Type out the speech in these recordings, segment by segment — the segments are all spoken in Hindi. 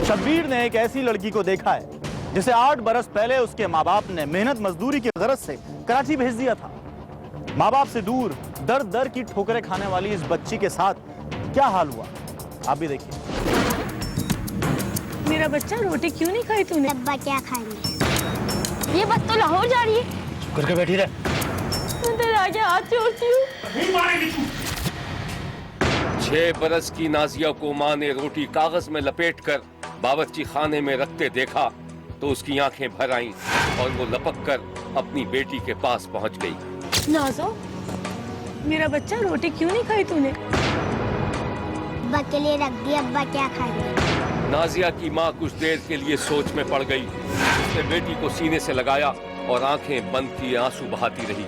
शब्बीर ने एक ऐसी लड़की को देखा है जिसे 8 बरस पहले उसके माँ बाप ने मेहनत मजदूरी की गरज से कराची भेज दिया था। माँ बाप से दूर दर दर की ठोकरें खाने वाली इस बच्ची के साथ क्या हाल हुआ, आप भी देखिए। मेरा बच्चा, रोटी क्यों नहीं खाई तूने? अब्बा क्या खाएंगे? ये बस तो लाहौर जा रही है। चुप करके बैठी रहे। मैं तेरे आगे हाथ जोड़ती हूँ। 6 बरस की नाजिया को माँ ने रोटी कागज में लपेटकर बावर्ची खाने में रखते देखा तो उसकी आंखें भर आईं और वो लपक कर अपनी बेटी के पास पहुंच गई। नाज़ो, मेरा बच्चा, रोटी क्यों नहीं खाई तूने? अब्बा के लिए रख दी, अब्बा क्या खाएंगे? नाजिया की माँ कुछ देर के लिए सोच में पड़ गई। उसने बेटी को सीने से लगाया और आंखें बंद किए आंसू बहाती रही।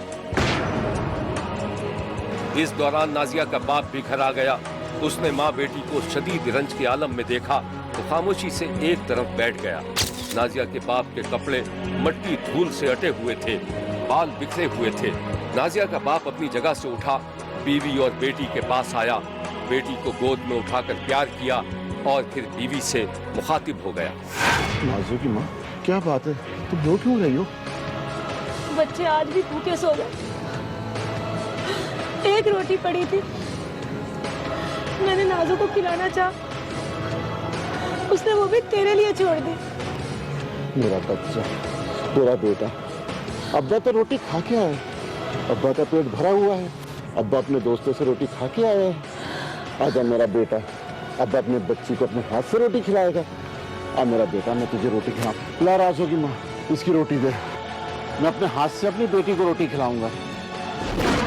इस दौरान नाजिया का बाप भी घर आ गया। उसने माँ बेटी को शदीद रंज के आलम में देखा तो खामोशी से एक तरफ बैठ गया। नाजिया के बाप के कपड़े मट्टी धूल से अटे हुए थे, बाल बिखरे हुए थे। नाजिया का बाप अपनी जगह से उठा, बीवी और बेटी के पास आया, बेटी को गोद में उठाकर प्यार किया और फिर बीवी से मुखातिब हो गया। नाज़ो की माँ, क्या बात है, तुम रो क्यों रही हो? बच्चे आज भी भूखे सो गए। एक रोटी पड़ी थी, मैंने नाज़ो को खिलाना चाहा, उसने वो भी तेरे लिए छोड़ दी। मेरा बच्चा, तेरा बेटा, अब्बा तो रोटी खा के आए, अब्बा का पेट भरा हुआ है, अब्बा अपने दोस्तों से रोटी खा के आए हैं। आजा मेरा बेटा, अब्बा अपने बच्ची को अपने हाथ से रोटी खिलाएगा। आ मेरा बेटा, मैं तुझे रोटी खिलाऊं। ला राज़ो की माँ, इसकी रोटी दे, मैं अपने हाथ से अपनी बेटी को रोटी खिलाऊंगा।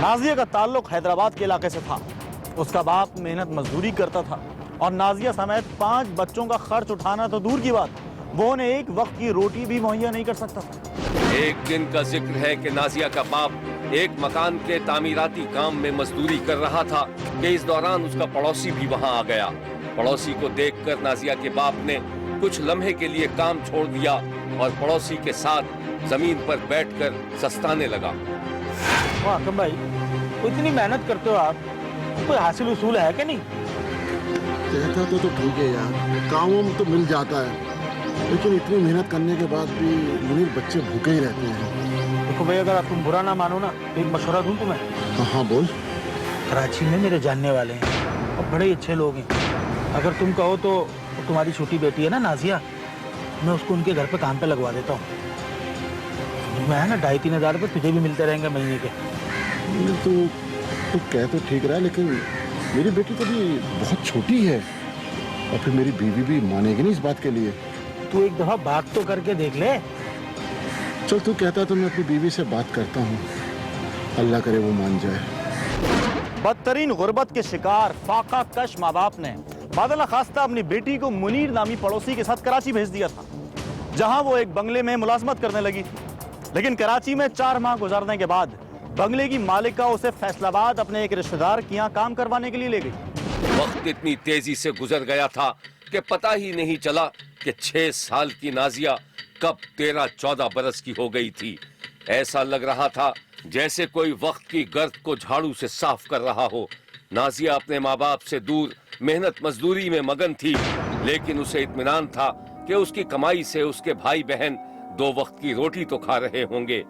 नाजिया का ताल्लुक हैदराबाद के इलाके से था। उसका बाप मेहनत मजदूरी करता था और नाजिया समेत 5 बच्चों का खर्च उठाना तो दूर की बात, वो उन्हें एक वक्त की रोटी भी मुहैया नहीं कर सकता था। एक दिन का जिक्र है कि नाजिया का बाप एक मकान के तामीराती काम में मजदूरी कर रहा था कि इस दौरान उसका पड़ोसी भी वहां आ गया। पड़ोसी को देखकर नाजिया के बाप ने कुछ लम्हे के लिए काम छोड़ दिया और पड़ोसी के साथ जमीन पर बैठकर सस्ताने लगा। हाकम भाई, इतनी मेहनत करते हो आप, कोई हासिल उसूल है कि नहीं? कहता तो ठीक है यार, काम वाम तो मिल जाता है, लेकिन इतनी मेहनत करने के बाद भी मुनीर बच्चे भूखे ही रहते हैं। देखो भाई, अगर तुम बुरा ना मानो ना, एक मशवरा दूं तुम्हें। हाँ बोल। कराची में मेरे जानने वाले हैं और बड़े अच्छे लोग हैं। अगर तुम कहो तो तुम्हारी छोटी बेटी है ना नाजिया, मैं उसको उनके घर पे काम पे लगवा देता हूँ। मैं है ना 2,5-3 हज़ार रुपये तुझे भी मिलते रहेंगे महीने के। तो कह तो ठीक रहा है, लेकिन मेरी बेटी तो भी बहुत छोटी है और फिर मेरी बीवी भी मानेगी नहीं इस बात के लिए। तू एक दफा बात तो करके देख ले। चल तू कहता तो मैं अपनी बीवी से बात करता हूँ, अल्लाह करे वो मान जाए। बदतरीन गुर्बत के शिकार फाका कश माँ बाप ने बादल खास्ता अपनी बेटी को मुनीर नामी पड़ोसी के साथ कराची भेज दिया था, जहां वो एक बंगले में मुलाजमत करने लगी थी। लेकिन कराची में 4 माह गुजारने के बाद बंगले की मालिका उसे फैसलाबाद अपने एक रिश्तेदार के यहाँ काम करवाने के लिए ले गई। वक्त इतनी तेजी से गुजर गया था कि पता ही नहीं चला कि 6 साल की नाजिया कब 13-14 बरस की हो गई थी। ऐसा लग रहा था जैसे कोई वक्त की गर्द को झाड़ू से साफ कर रहा हो। नाजिया अपने माँ बाप से दूर मेहनत मजदूरी में मगन थी, लेकिन उसे इत्मीनान था कि उसकी कमाई से उसके भाई बहन 2 वक्त की रोटी तो खा रहे होंगे।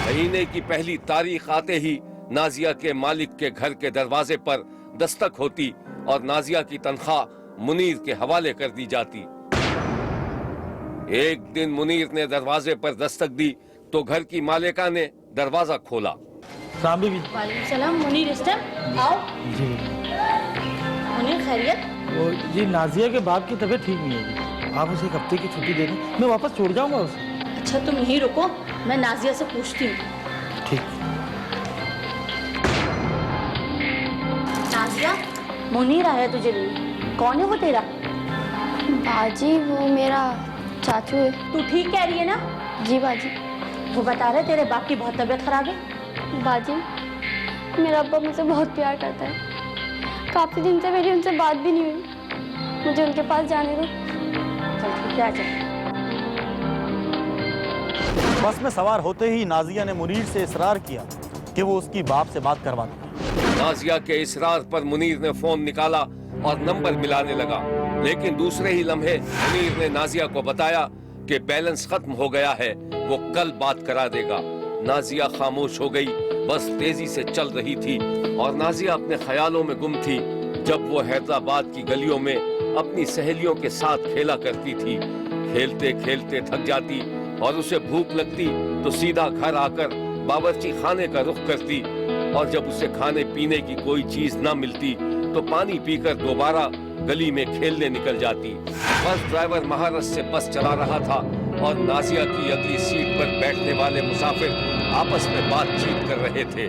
महीने की पहली तारीख आते ही नाजिया के मालिक के घर के दरवाजे पर दस्तक होती और नाजिया की तनख्वाह मुनीर के हवाले कर दी जाती। एक दिन मुनीर ने दरवाजे पर दस्तक दी तो घर की मालिका ने दरवाजा खोला। सलाम बीबी। वालेकुम सलाम। मुनीर इस टाइम आओ। जी मुनीर खैरियत? जी, नाजिया के बाप की तबीयत ठीक नहीं है, आप उसे 1 हफ्ते की छुट्टी दे दें, मैं वापस छोड़ जाऊंगा उसे। अच्छा तुम यहीं रुको, मैं नाजिया से पूछती हूँ। ठीक। नाजिया, मुनीर आया तुझे लिए, कौन है वो तेरा? बाजी, वो मेरा चाचू है। तू ठीक कह रही है ना? जी बाजी। वो बता रहे तेरे बाप की बहुत तबीयत खराब है। बाजी, मेरा अब्बा मुझसे बहुत प्यार करता है, काफी दिन से मेरी उनसे बात भी नहीं हुई, मुझे उनके पास जाने दो। चल ठीक है, आजा। बस में सवार होते ही नाजिया ने मुनीर से इसरार किया कि वो उसकी बाप से बात करवा दे। नाजिया के इसरार पर मुनीर ने फोन निकाला और नंबर मिलाने लगा। लेकिन दूसरे ही लम्हे मुनीर ने नाजिया को बताया कि बैलेंस खत्म हो गया है, वो कल बात करा देगा। नाजिया खामोश हो गई, बस तेजी से चल रही थी और नाजिया अपने ख्यालों में गुम थी। जब वो हैदराबाद की गलियों में अपनी सहेलियों के साथ खेला करती थी, खेलते खेलते थक जाती और उसे भूख लगती तो सीधा घर आकर बावर्ची खाने का रुख करती, और जब उसे खाने पीने की कोई चीज न मिलती तो पानी पीकर दोबारा गली में खेलने निकल जाती। बस ड्राइवर महारत से बस चला रहा था और नाजिया की अगली सीट पर बैठने वाले मुसाफिर आपस में बातचीत कर रहे थे।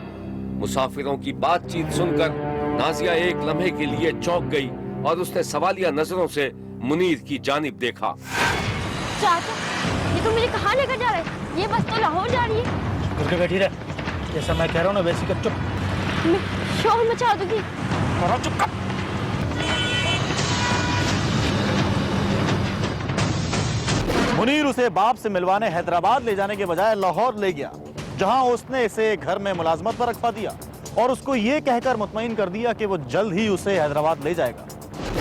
मुसाफिरों की बातचीत सुनकर नाजिया एक लम्हे के लिए चौंक गई और उसने सवालिया नजरों से मुनीर की जानिब देखा। चाचा, ये तो मुझे कहाँ लेकर जा रहे हैं? ये बस तो लाहौर जा रही है। करके बैठी रहे, जैसा मैं कह रहा हूँ ना वैसी कर। चुप, मैं शोर मचा दूंगी। करो चुप कर। मुनीर उसे बाप से मिलवाने हैदराबाद ले जाने के बजाय लाहौर ले गया, जहां उसने इसे घर में मुलाजमत पर रखवा दिया और उसको ये कहकर मुतमईन कर दिया कि वो जल्द ही उसे हैदराबाद ले जाएगा।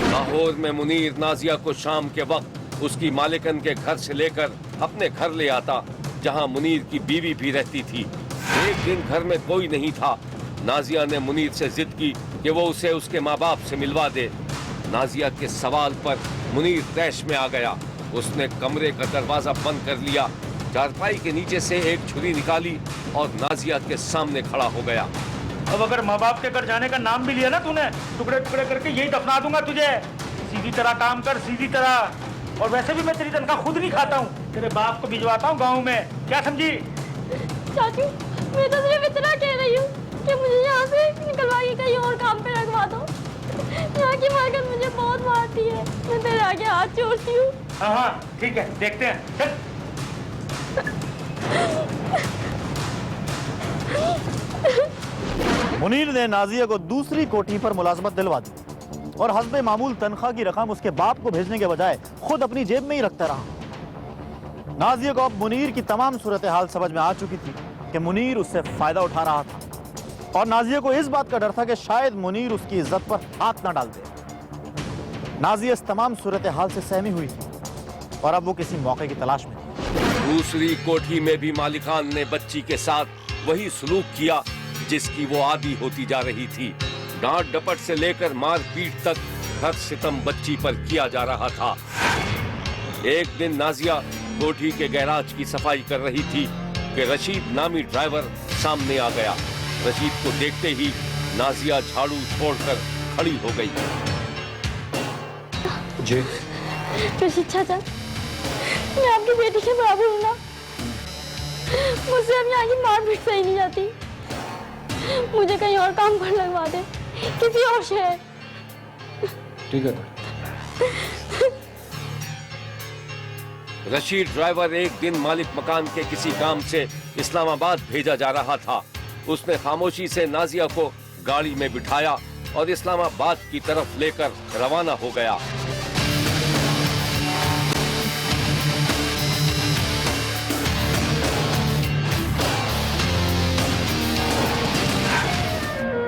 लाहौर में मुनीर नाजिया को शाम के वक्त उसकी मालिकन के घर से लेकर अपने घर ले आता, जहां मुनीर की बीवी भी रहती थी। एक दिन घर में कोई नहीं था। नाजिया ने मुनीर से जिद की कि वो उसे उसके माँ बाप से मिलवा दे। नाजिया के सवाल पर मुनीर तैश में आ गया। उसने कमरे का दरवाजा बंद कर लिया, चारपाई के नीचे से एक छुरी निकाली और नाजिया के सामने खड़ा हो गया। अब अगर माँ बाप के घर जाने का नाम भी लिया ना तूने, टुकड़े टुकड़े करके यही दफना दूंगा तुझे। सीधी तरह काम कर, सीधी तरह। और वैसे भी मैं तेरी तनख्वाह खुद नहीं खाता हूँ, तेरे बाप को भिजवाता हूँ गाँव में, क्या समझी? चाचू, मैं तो सिर्फ इतना कह रही हूँ कि मुझे यहाँ से निकलवा के कहीं और काम पे रखवा दो। यहाँ की मालकिन मुझे बहुत मारती है, मैं तेरे आगे हाथ जोड़ती हूँ। हाँ हाँ ठीक है, देखते हैं, चल। मुनीर ने नाजिया को दूसरी कोठी पर मुलाजमत दिलवा दी और हस्बे मामूल तनख्वाह की रकम उसके बाप को भेजने के बजाय खुद अपनी जेब में ही रखता रहा। नाजिया को अब मुनीर की तमाम सूरत हाल समझ में आ चुकी थी कि मुनीर उससे फायदा उठा रहा था, और नाजिया को इस बात का डर था कि शायद मुनीर उसकी इज्जत पर हाथ ना डाल दे। नाजिया इस तमाम सूरत हाल से सहमी हुई थी और अब वो किसी मौके की तलाश में थी। दूसरी कोठी में भी मालिकान ने बच्ची के साथ वही सलूक किया जिसकी वो आदी होती जा रही थी। डांट डपट से लेकर मार पीट तक हर सितम बच्ची पर किया जा रहा था। एक दिन नाजिया कोठी के गैराज की सफाई कर रही थी कि रशीद नामी ड्राइवर सामने आ गया। रशीद को देखते ही नाजिया झाड़ू छोड़कर खड़ी हो गई। जी रशीद चाचा, मैं आपकी बेटी के बराबर हूँ ना, मुझसे अब यहाँ की मार पीट सही नहीं जाती। मुझे कहीं और काम पर लगवा दे, किसी और शहर। ठीक है। रशीद ड्राइवर एक दिन मालिक मकान के किसी काम से इस्लामाबाद भेजा जा रहा था। उसने खामोशी से नाजिया को गाड़ी में बिठाया और इस्लामाबाद की तरफ लेकर रवाना हो गया।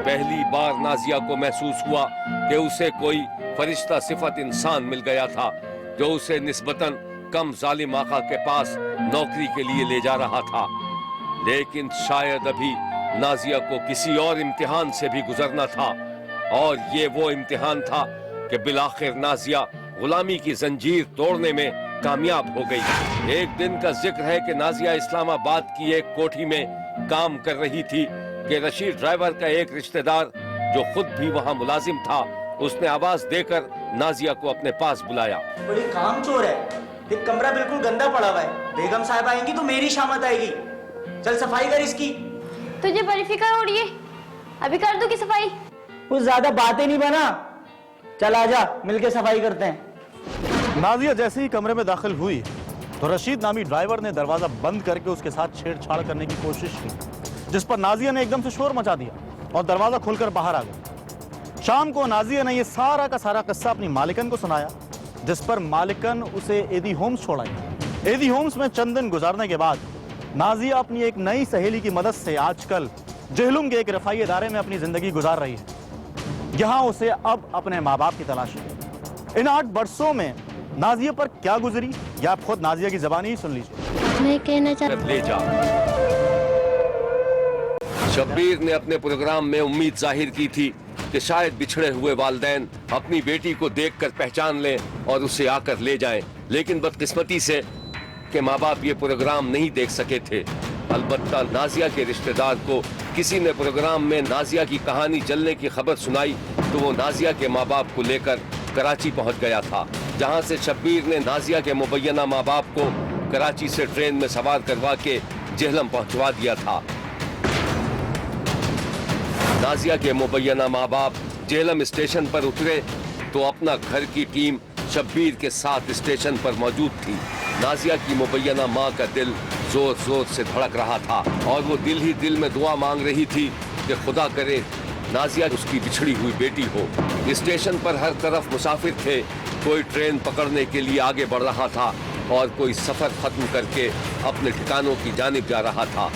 पहली बार नाजिया को महसूस हुआ कि उसे कोई फरिश्ता सिफत इंसान मिल गया था जो उसे निस्बतन कम जालिम आका के पास नौकरी के लिए ले जा रहा था। लेकिन शायद अभी नाजिया को किसी और इम्तिहान से भी गुजरना था, और ये वो इम्तिहान था कि बिलाखिर नाजिया गुलामी की जंजीर तोड़ने में कामयाब हो गई। एक दिन का जिक्र है कि नाजिया इस्लामाबाद की एक कोठी में काम कर रही थी कि रशीद ड्राइवर का एक रिश्तेदार जो खुद भी वहाँ मुलाजिम था, उसने आवाज देकर नाजिया को अपने पास बुलाया। बड़ी कामचोर है, ये कमरा बिल्कुल गंदा पड़ा हुआ है। बेगम साहब आएंगी तो मेरी शामत आएगी। चल सफाई कर इसकी। तुझे बड़ी फिक्र हो रही है, अभी कर दूं की सफाई? कुछ ज्यादा बातें नहीं बना, चल आजा मिलके सफाई करते हैं। नाजिया जैसे ही कमरे में दाखिल हुई तो रशीद नामी ड्राइवर ने दरवाजा बंद करके उसके साथ छेड़छाड़ करने की कोशिश की, जिस पर नाजिया ने एकदम से शोर मचा दिया और दरवाजा खोलकर बाहर आ गया। शाम को नाजिया ने यह सारा का सारा किस्सा अपनी मालिकन को सुनाया, जिस पर मालिकन उसे एदी होम्स छोड़ाई। एदी होम्स में चंद दिन गुजारने के बाद नाजिया अपनी एक नई सहेली की मदद से आजकल जहलुम के एक रफाई इदारे में अपनी जिंदगी गुजार रही है। यहाँ उसे अब अपने माँ बाप की तलाश है। इन 8 बरसों में नाजिया पर क्या गुजरी, या आप खुद नाजिया की ज़बानी ही सुन लीजिए। मैं कहना चाहती ले जा। शब्बीर ने अपने प्रोग्राम में उम्मीद जाहिर की थी कि शायद बिछड़े हुए वालिदैन अपनी बेटी को देखकर पहचान लें और उसे आकर ले जाएं, लेकिन बदकिस्मती से कि माँ बाप ये प्रोग्राम नहीं देख सके थे। अलबत्ता नाजिया के रिश्तेदार को किसी ने प्रोग्राम में नाजिया की कहानी चलने की खबर सुनाई तो वो नाजिया के माँ बाप को लेकर कराची पहुंच गया था, जहां से शब्बीर ने नाजिया के मुबैना माँ बाप को कराची से ट्रेन में सवार करवा के जेहलम पहुंचवा दिया था। नाजिया के मुबैना माँ बाप जेहलम स्टेशन पर उतरे तो अपना घर की टीम शब्बीर के साथ स्टेशन पर मौजूद थी। नाजिया की मुबैना माँ का दिल जोर जोर से धड़क रहा था और वो दिल ही दिल में दुआ मांग रही थी कि खुदा करे नाजिया उसकी बिछड़ी हुई बेटी हो। स्टेशन पर हर तरफ मुसाफिर थे, कोई ट्रेन पकड़ने के लिए आगे बढ़ रहा था और कोई सफर खत्म करके अपने ठिकानों की जानिब जा रहा था,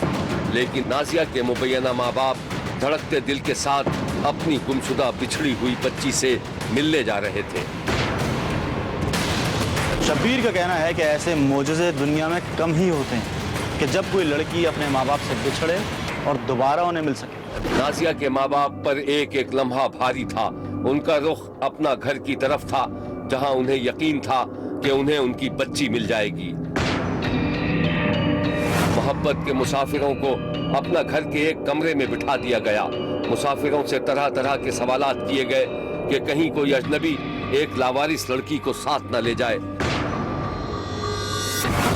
लेकिन नाजिया के मुबैना माँ बाप धड़कते दिल के साथ अपनी गुमशुदा बिछड़ी हुई बच्ची से मिलने जा रहे थे। शब्बीर का कहना है कि ऐसे मोजज़े दुनिया में कम ही होते हैं कि जब कोई लड़की अपने माँ बाप से बिछड़े और दोबारा उन्हें मिल सके। नाजिया के माँ बाप पर एक एक लम्हा भारी था। उनका रुख अपना घर की तरफ था, जहां उन्हें यकीन था कि उन्हें उनकी बच्ची मिल जाएगी। मोहब्बत के मुसाफिरों को अपना घर के एक कमरे में बिठा दिया गया। मुसाफिरों से तरह तरह के सवालात किए गए कि कहीं कोई अजनबी एक लावारिस लड़की को साथ न ले जाए।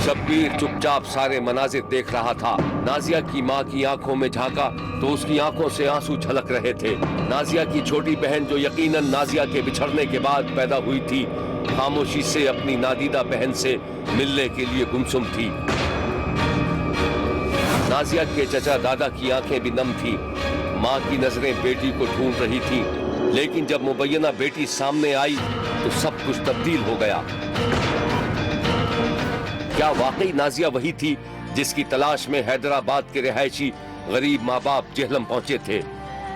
शब्बीर चुपचाप सारे मनाजिर देख रहा था। नाजिया की माँ की आंखों में झांका तो उसकी आंखों से आंसू झलक रहे थे। नाजिया की छोटी बहन जो यकीनन नाजिया के बिछड़ने के बाद पैदा हुई थी, खामोशी से अपनी नादीदा बहन से मिलने के लिए गुमसुम थी। नाजिया के चचा दादा की आंखें भी नम थी। माँ की नजरें बेटी को ढूंढ रही थी, लेकिन जब मुबैना बेटी सामने आई तो सब कुछ तब्दील हो गया। क्या वाकई नाजिया वही थी जिसकी तलाश में हैदराबाद के रिहायशी गरीब माँ बाप जेहलम पहुंचे थे?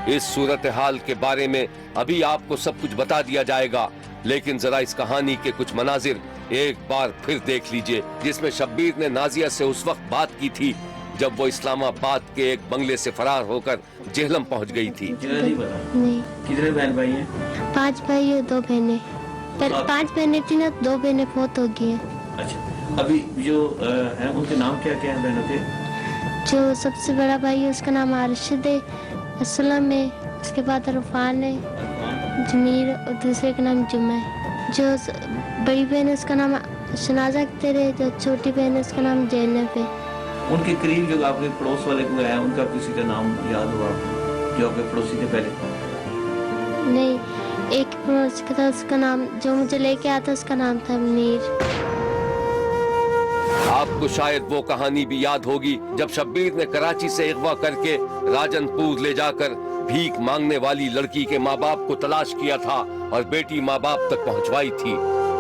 इस सूरत हाल के बारे में अभी आपको सब कुछ बता दिया जाएगा, लेकिन जरा इस कहानी के कुछ मनाजिर एक बार फिर देख लीजिए, जिसमें शब्बीर ने नाजिया से उस वक्त बात की थी जब वो इस्लामाबाद के एक बंगले से फरार होकर जेहलम पहुंच गई थी। नहीं। कितने बहन भाई हैं? 5 भाई और 2 बहनें। पर 5 बहनें थी ना, 2 बहनें फौत हो गई हैं। अच्छा, अभी जो हैं उनके नाम क्या क्या हैं बहनों के? जो सबसे बड़ा भाई है उसका नाम अरशद है, असलम है, उसके बाद अरफान है, जमीर, और दूसरे का नाम जुम्मा है। जो बड़ी बहन है उसका नाम शनाजा अख्तर है, जो छोटी बहन है उसका नाम जैनब है। उनके करीब जो आपके पड़ोस वाले कोई है, उनका किसी का नाम याद हुआ जो आपके पड़ोसी थे पहले? नहीं, एक पड़ोसी का था, उसका नाम जो मुझे लेके आया था उसका नाम था मुनीर। आपको शायद वो कहानी भी याद होगी जब शब्बीर ने कराची से अगवा करके राजनपुर ले जाकर भीख मांगने वाली लड़की के माँ बाप को तलाश किया था और बेटी माँ बाप तक पहुँचवाई थी।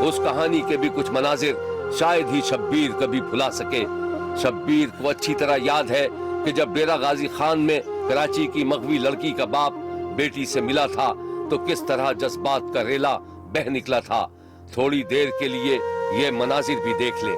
उस कहानी के भी कुछ मनाजिर शायद ही शब्बीर कभी भुला सके। शब्बीर को अच्छी तरह याद है कि जब डेरा गाजी खान में कराची की मगवी लड़की का बाप बेटी से मिला था तो किस तरह जज्बात का रेला बह निकला था। थोड़ी देर के लिए ये मनाजिर भी देख लें।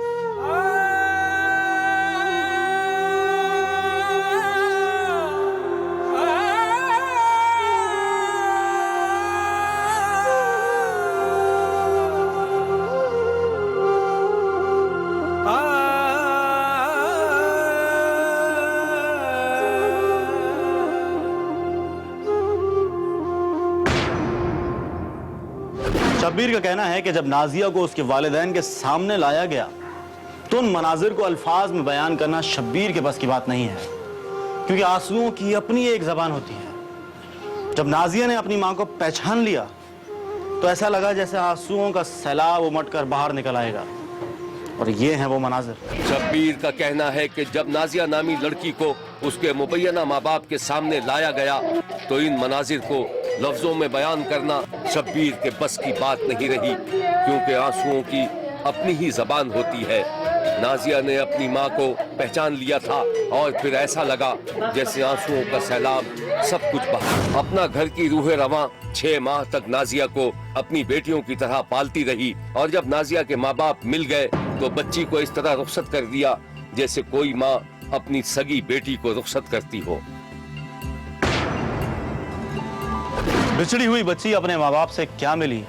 शब्बीर का कहना है कि जब नाजिया को उसके वालिदैन के सामने लाया गया तो उन मनाजिर को अल्फाज में बयान करना शब्बीर के बस की बात नहीं है, क्योंकि आंसुओं की अपनी एक जबान होती है। जब नाजिया ने अपनी मां को पहचान लिया तो ऐसा लगा जैसे आंसुओं का सैलाब उमटकर बाहर निकल आएगा, और ये हैं वो मनाजिर। शब्बीर का कहना है कि जब नाजिया नामी लड़की को उसके मुबैना माँ बाप के सामने लाया गया तो इन मनाजिर को लफ्जों में बयान करना शब्बीर के बस की बात नहीं रही, क्योंकि आंसुओं की अपनी ही जबान होती है। नाजिया ने अपनी माँ को पहचान लिया था और फिर ऐसा लगा जैसे आंसुओं का सैलाब सब कुछ बहा। अपना घर की रूह रवां 6 माह तक नाजिया को अपनी बेटियों की तरह पालती रही और जब नाजिया के माँ बाप मिल गए तो बच्ची को इस तरह रुखसत कर दिया जैसे कोई माँ अपनी सगी बेटी को रुखसत करती हो। बिछड़ी हुई बच्ची अपने माँ बाप से क्या मिली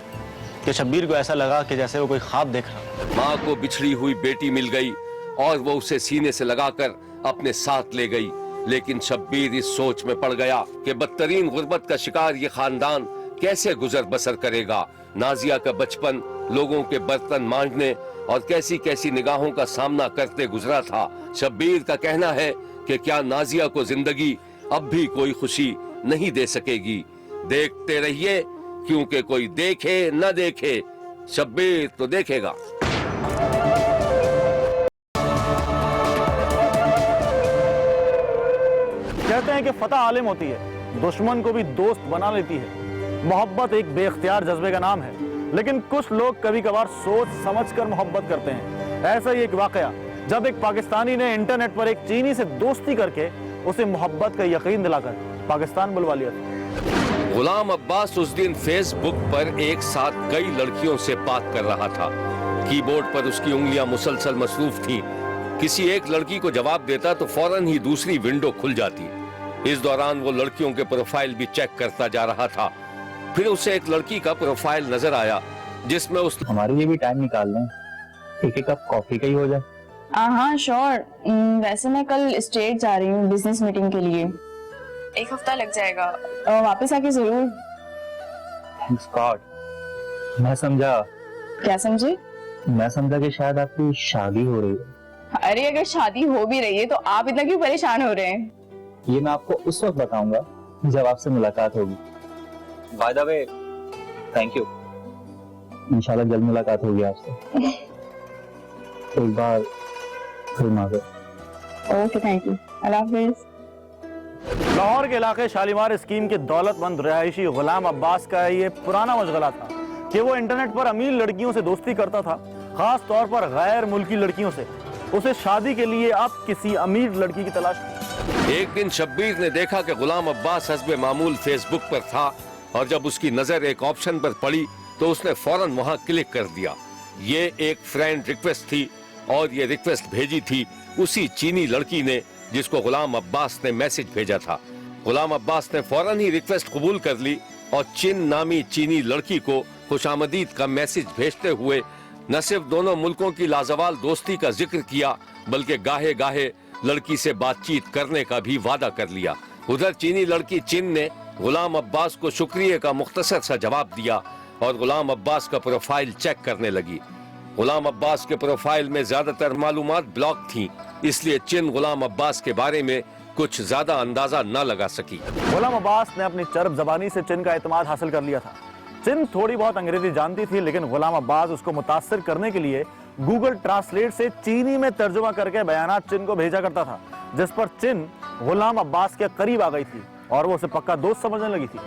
कि शब्बीर को ऐसा लगा कि जैसे वो कोई ख्वाब देख रहा। माँ को बिछड़ी हुई बेटी मिल गई और वो उसे सीने से लगाकर अपने साथ ले गई, लेकिन शब्बीर इस सोच में पड़ गया कि बदतरीन गुर्बत का शिकार ये खानदान कैसे गुजर बसर करेगा। नाजिया का बचपन लोगों के बर्तन मांजने और कैसी कैसी निगाहों का सामना करते गुजरा था। शब्बीर का कहना है कि क्या नाजिया को जिंदगी अब भी कोई खुशी नहीं दे सकेगी। देखते रहिए, क्योंकि कोई देखे न देखे शब्बीर तो देखेगा। कहते हैं कि फतह आलिम होती है, दुश्मन को भी दोस्त बना लेती है। मोहब्बत एक बेख्तियार जज्बे का नाम है, लेकिन कुछ लोग कभी कभार सोच समझकर मोहब्बत करते हैं। ऐसा ही एक वाकया जब एक पाकिस्तानी ने इंटरनेट पर एक चीनी से दोस्ती करके उसे मोहब्बत का यकीन दिलाकर पाकिस्तान बुलवा लिया था। गुलाम अब्बास उस दिन फेसबुक पर एक साथ कई लड़कियों से बात कर रहा था। कीबोर्ड पर उसकी उंगलियां मुसलसल मसरूफ थीं। किसी एक लड़की को जवाब देता तो फौरन ही दूसरी विंडो खुल जाती। इस दौरान वो लड़कियों के प्रोफाइल भी चेक करता जा रहा था। फिर उसे एक लड़की का प्रोफाइल नजर आया जिसमें उस हमारे लिए भी टाइम निकाल लें, एक कप कॉफी का ही हो जाए। हाँ श्योर। वैसे मैं कल स्टेट जा रही हूँ बिजनेस मीटिंग के लिए, 1 हफ्ता लग जाएगा। वापस आके जरूर। Thanks God. मैं समझा। क्या समझे? मैं समझा कि शायद आपकी शादी हो रही है। अरे अगर शादी हो भी रही है तो आप इतना क्यों परेशान हो रहे हैं? ये मैं आपको उस वक्त बताऊंगा जब आपसे मुलाकात होगी। By the way thank you. इंशाल्लाह जल्द मुलाकात होगी आपसे। एक बार फिर मांगो। Okay thank you. अल्लाह हाफिज। लाहौर के इलाके शालीमार स्कीम के दौलतमंद रहायशी गुलाम अब्बास का ये पुराना मशगला था कि वो इंटरनेट पर अमीर लड़कियों से दोस्ती करता था, खास तौर पर गैर मुल्की लड़कियों से। उसे शादी के लिए अब किसी अमीर लड़की की तलाश थी। एक दिन शब्बीर ने देखा कि गुलाम अब्बास हस्बे मामूल फेसबुक पर था और जब उसकी नजर एक ऑप्शन पर पड़ी तो उसने फौरन वहां क्लिक कर दिया। ये एक फ्रेंड रिक्वेस्ट थी और ये रिक्वेस्ट भेजी थी उसी चीनी लड़की ने जिसको गुलाम अब्बास ने मैसेज भेजा था। गुलाम अब्बास ने फौरन ही रिक्वेस्ट कबूल कर ली और चिन नामी चीनी लड़की को खुशामदीद का मैसेज भेजते हुए न सिर्फ दोनों मुल्कों की लाजवाल दोस्ती का जिक्र किया बल्कि गाहे गाहे लड़की से बातचीत करने का भी वादा कर लिया। उधर चीनी लड़की चिन ने गुलाम अब्बास को शुक्रिया का मुख्तसर सा जवाब दिया और गुलाम अब्बास का प्रोफाइल चेक करने लगी। गुलाम अब्बास के प्रोफाइल में ज्यादातर मालूमात ब्लॉक थीं, इसलिए चिन गुलाम अब्बास के बारे में कुछ ज्यादा अंदाजा न लगा सकी। गुलाम अब्बास ने अपनी चरब जबानी से चिन का एतमाद हासिल कर लिया था। चिन थोड़ी बहुत अंग्रेजी जानती थी, लेकिन गुलाम अब्बास उसको मुतासिर करने के लिए गूगल ट्रांसलेट से चीनी में तर्जुमा करके बयानात चिन को भेजा करता था, जिस पर चिन गुलाम अब्बास के करीब आ गई थी और वो उसे पक्का दोस्त समझने लगी थी।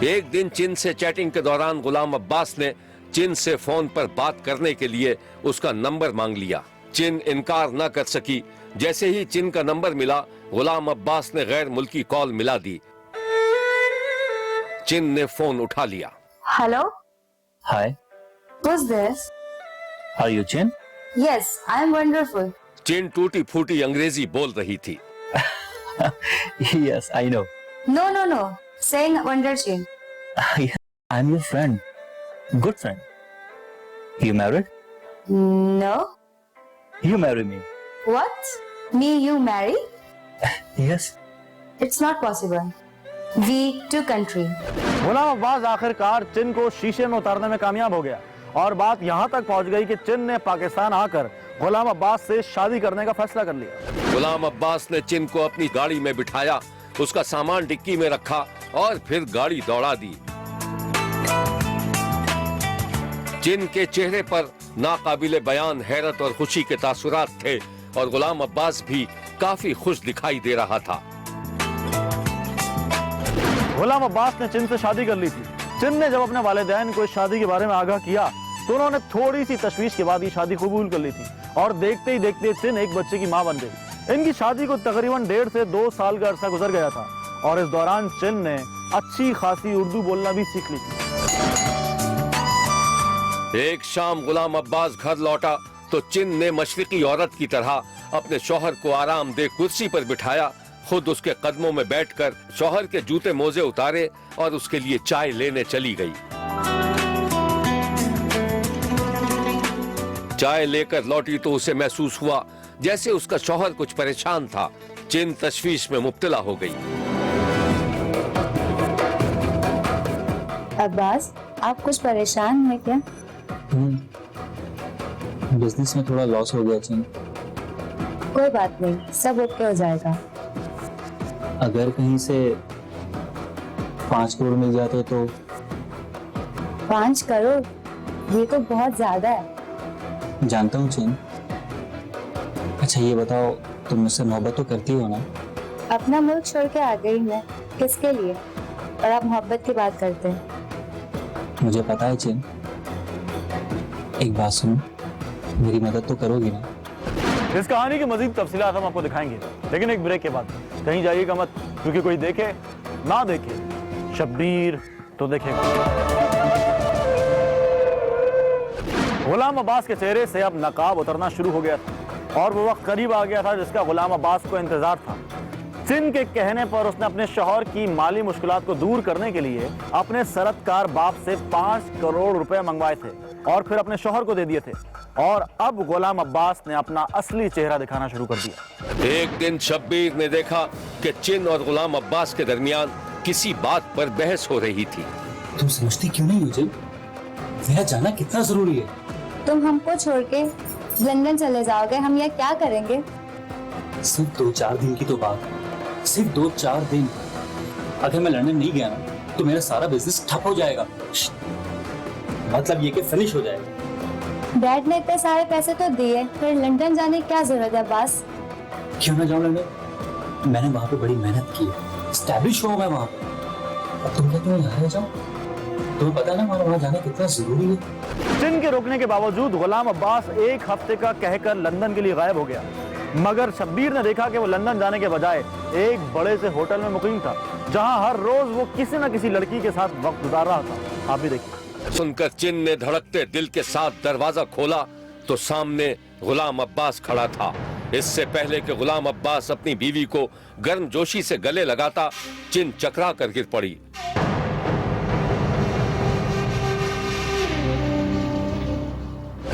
एक दिन चिन से चैटिंग के दौरान गुलाम अब्बास ने चिन से फोन पर बात करने के लिए उसका नंबर मांग लिया। चिन इनकार न कर सकी। जैसे ही चिन का नंबर मिला, गुलाम अब्बास ने गैर मुल्की कॉल मिला दी। चिन ने फोन उठा लिया। Hello, hi, who's this? Are you Chin? Yes, I am wonderful. Chin टूटी फूटी अंग्रेजी बोल रही थी। Yes I know. No, no, no. Saying Wonder Chin. I am your friend, good friend. You married? No. You marry me? What? Me you marry? Yes. It's not possible. We two country. Ghulam Abbas आखिरकार चिन को शीशे में उतारने में कामयाब हो गया और बात यहाँ तक पहुँच गई कि चिन ने पाकिस्तान आकर गुलाम अब्बास से शादी करने का फैसला कर लिया। गुलाम अब्बास ने चिन को अपनी गाड़ी में बिठाया, उसका सामान डिक्की में रखा और फिर गाड़ी दौड़ा दी। चिन के चेहरे पर नाकाबिले बयान हैरत और खुशी के तासुरात थे और गुलाम अब्बास भी काफी खुश दिखाई दे रहा था। गुलाम अब्बास ने चिन से शादी कर ली थी। चिन ने जब अपने वालिदैन को इस शादी के बारे में आगाह किया तो उन्होंने थोड़ी सी तशवीश के बाद ये शादी कबूल कर ली थी और देखते ही देखते चिन एक बच्चे की मां बन गई। इनकी शादी को तकरीबन 1.5 से 2 साल का अरसा गुजर गया था और इस दौरान चिन ने अच्छी खासी उर्दू बोलना भी सीख ली थी। एक शाम गुलाम अब्बास घर लौटा तो चिन ने मशरिकी औरत की तरह अपने शौहर को आराम दे कुर्सी पर बिठाया, खुद उसके कदमों में बैठकर शौहर के जूते मोजे उतारे और उसके लिए चाय लेने चली गई। चाय लेकर लौटी तो उसे महसूस हुआ जैसे उसका शौहर कुछ परेशान था। चिन तशवीश में मुब्तला हो गई। अब्बास, आप कुछ परेशान हैं क्या? बिजनेस में थोड़ा लॉस हो गया चिन। कोई बात नहीं, सब ओके हो जाएगा। अगर कहीं से 5 करोड़ मिल जाते तो। 5 करोड़? ये तो बहुत ज्यादा है। जानता हूँ चिन। अच्छा ये बताओ, तुम मुझसे मोहब्बत तो करती हो ना? अपना मुल्क छोड़ के आ गई मैं, किसके लिए? और आप मोहब्बत की बात करते हैं। मुझे पता है चिन। एक बात सुनो, मेरी मदद तो करोगी ना? इस कहानी की मजीद तफसीलात हम आपको दिखाएंगे, लेकिन एक ब्रेक के बाद। कहीं जाइएगा मत, क्योंकि कोई देखे ना देखे, शब्बीर तो देखेगा। गुलाम अब्बास के चेहरे से अब नकाब उतरना शुरू हो गया था और वो वक्त करीब आ गया था जिसका गुलाम अब्बास को इंतजार था। चिन के कहने पर उसने अपने शौहर की माली मुश्किलात को दूर करने के लिए अपने सरदकार बाप से 5 करोड़ रुपए मंगवाए थे और फिर अपने शौहर को दे दिए थे। और अब गुलाम अब्बास ने अपना असली चेहरा दिखाना शुरू कर दिया। एक दिन शब्बीर ने देखा कि चिन और गुलाम अब्बास के दरमियान किसी बात पर बहस हो रही थी। तुम समझती क्यों नहीं हो चिन? मेरा जाना कितना जरूरी है। तुम हमको छोड़ के लंदन चले जाओगे, हम यहाँ क्या करेंगे? सिर्फ 2-4 दिन की तो बात है, सिर्फ 2-4 दिन। अगर मैं लंदन नहीं गया ना तो मेरा सारा बिजनेस ठप हो जाएगा। मतलब ये कि फिनिश हो जाएगा। डैड ने इतने सारे पैसे तो दिए, फिर लंदन जाने की क्या जरूरत है बस? क्यों ना जाऊं लंदन? मैंने वहां पे बड़ी मेहनत की है, एस्टैब्लिश हुआ मैं वहां पे। अब तुम कहते हो यहाँ जाओ? तुम्हें पता ना वहां जाना कितना जरूरी है। चिन के रोकने के बावजूद गुलाम अब्बास 1 हफ्ते का कहकर लंदन के लिए गायब हो गया, मगर शब्बीर ने देखा कि वो लंदन जाने के बजाय एक बड़े से होटल में मुकीम था, जहां हर रोज वो किसी न किसी लड़की के साथ वक्त गुजार रहा था। आप भी देखिए। सुनकर चिन ने धड़कते दिल के साथ दरवाजा खोला तो सामने गुलाम अब्बास खड़ा था। इससे पहले कि गुलाम अब्बास अपनी बीवी को गर्मजोशी से गले लगाता, चिन चकरा कर गिर पड़ी।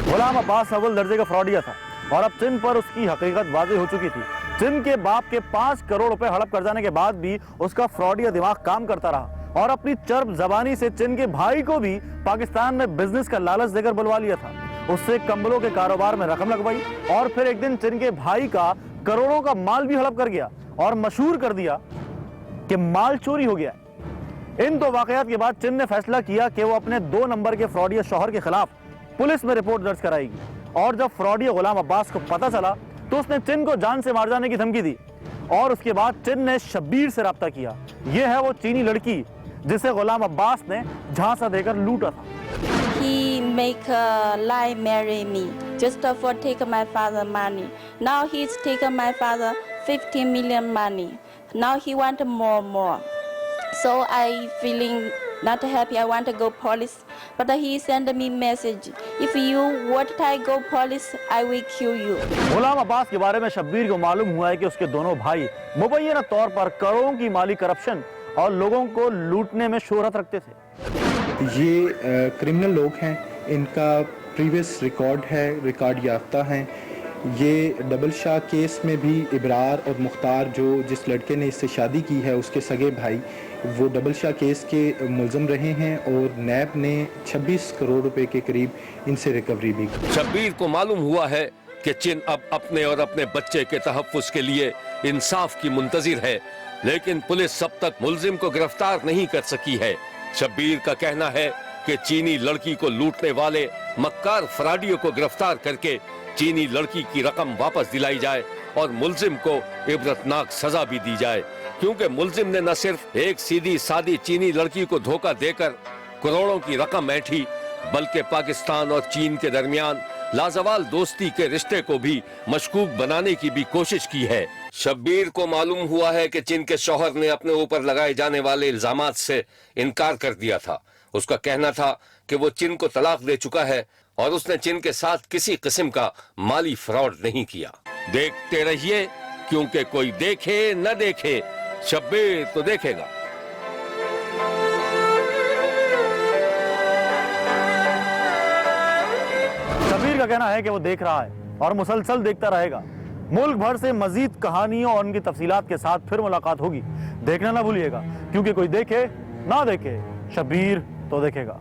गुलाम अब्बास अव्वल दर्जे का फ्रॉडिया था और अब चिन पर उसकी हकीकत वाज़ेह हो चुकी थी। चिन के बाप के 5 करोड़ रुपए हड़प कर जाने के बाद भी उसका फ्रॉडिया दिमाग काम करता रहा और अपनी चर्ब जबानी से चिन के भाई को भी पाकिस्तान में बिजनेस का लालच देकर बुलवा लिया था। उससे कंबलों के कारोबार में रकम लगवाई और फिर एक दिन चिन के भाई का करोड़ों का माल भी हड़प कर गया और मशहूर कर दिया कि माल चोरी हो गया। इन 2 वाकयात के बाद चिन ने फैसला किया कि वो अपने 2 नंबर के फ्रॉडिया शौहर के खिलाफ पुलिस में रिपोर्ट दर्ज कराएगी। और जब फ्रॉडिया गुलाम अब्बास को पता चला तो उसने चिन को जान से मार जाने की धमकी दी और उसके बाद चिन ने शब्बीर से राब्ता किया। यह है वो चीनी लड़की जिसे गुलाम अब्बास ने झांसा देकर लूटा था। He make a lie marry me just for take my father money. Now he's taken my father 50 million money. Now he want more. So I feeling not happy. I want to go police, but he send me message. If you what I go police, I will kill you. गुलाम अब्बास के बारे में शब्बीर को मालूम हुआ है कि उसके दोनों भाई मुबैना तौर पर करोड़ों की माली करप्शन और लोगों को लूटने में शोहरत रखते थे। ये क्रिमिनल लोग हैं, इनका प्रीवियस रिकॉर्ड है, रिकॉर्ड याफ्ता हैं। ये डबल शाह केस में भी इब्रार और मुख्तार जो जिस लड़के ने इससे शादी की है उसके सगे भाई, वो डबल शाह केस के मुलज़म रहे हैं और नैब ने 26 करोड़ रुपए के करीब इनसे रिकवरी भी की। शब्बीर को मालूम हुआ है कि चिन अब अपने और अपने बच्चे के तहफ़्फ़ुज़ के लिए इंसाफ की मुंतज़िर है, लेकिन पुलिस अब तक मुलजिम को गिरफ्तार नहीं कर सकी है। शब्बीर का कहना है कि चीनी लड़की को लूटने वाले मक्कार फ्रॉडियों को गिरफ्तार करके चीनी लड़की की रकम वापस दिलाई जाए और मुलजिम को इबरतनाक सजा भी दी जाए, क्योंकि मुलजिम ने न सिर्फ एक सीधी सादी चीनी लड़की को धोखा देकर करोड़ों की रकम ऐंठी, बल्कि पाकिस्तान और चीन के दरमियान लाजवाल दोस्ती के रिश्ते को भी मशकूक बनाने की भी कोशिश की है। शब्बीर को मालूम हुआ है कि चिन के शौहर ने अपने ऊपर लगाए जाने वाले इल्जामात से इनकार कर दिया था। उसका कहना था कि वो चिन को तलाक दे चुका है और उसने चिन के साथ किसी किस्म का माली फ्रॉड नहीं किया। देखते रहिए, क्योंकि कोई देखे न देखे, शब्बीर तो देखेगा। शब्बीर का कहना है कि वो देख रहा है और मुसलसल देखता रहेगा। मुल्क भर से मजीद कहानियों और उनकी तफसीलात के साथ फिर मुलाकात होगी। देखना ना भूलिएगा, क्योंकि कोई देखे ना देखे, शब्बीर तो देखेगा।